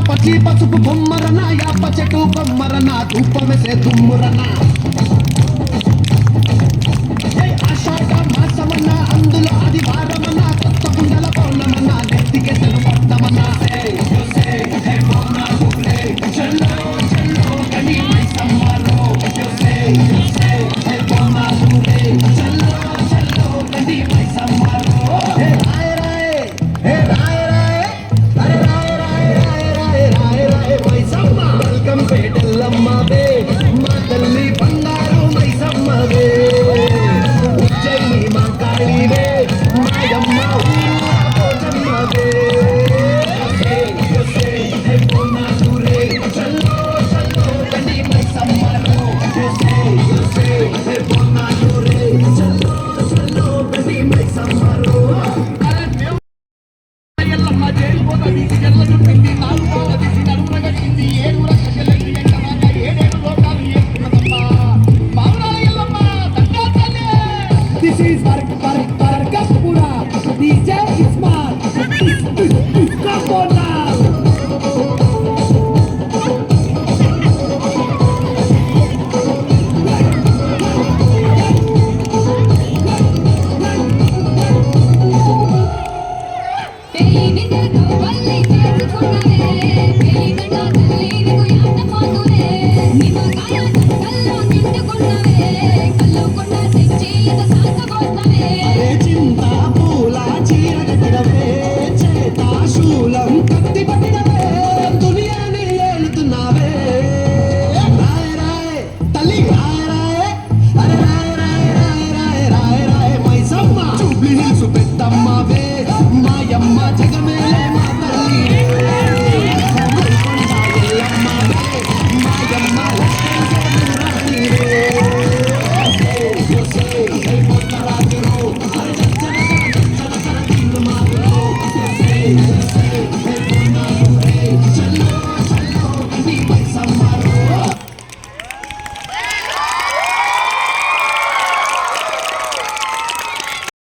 పచ్చి పసుపు బొమ్మరన యాప చెట్టు బొమ్మరన ధూపమెసే తుమ్మురన ఆషాఢ మాసమన్న అందులో ఆదివారమన్న కొత్త కుండల పౌర్ణమన్న నెత్తికెసలు పట్టమన్న చల్లో చల్లో కని మైసమ్మలో చల్లో చల్లో కని మైసమ్మలో మైసమ్మవే మా తల్లి బంగారు మైసమ్మవే ఉజ్జయిని మా కాళీవే మాయమ్మ ఊరు పోచమ్మవే చల్లో చల్లో కని మైసమ్మలో చల్లో చల్లో కని మైసమ్మలో ఎల్లమ్మ చేరిపోత వీటి జల్ల చుట్టింది నాలుగు తీసి నడుమున కట్టింది ఏడుగుల This is Barkapura. DJ is smart. Come on now. నిమ్మ కాయ కట్టల్లో నిండుకున్నవే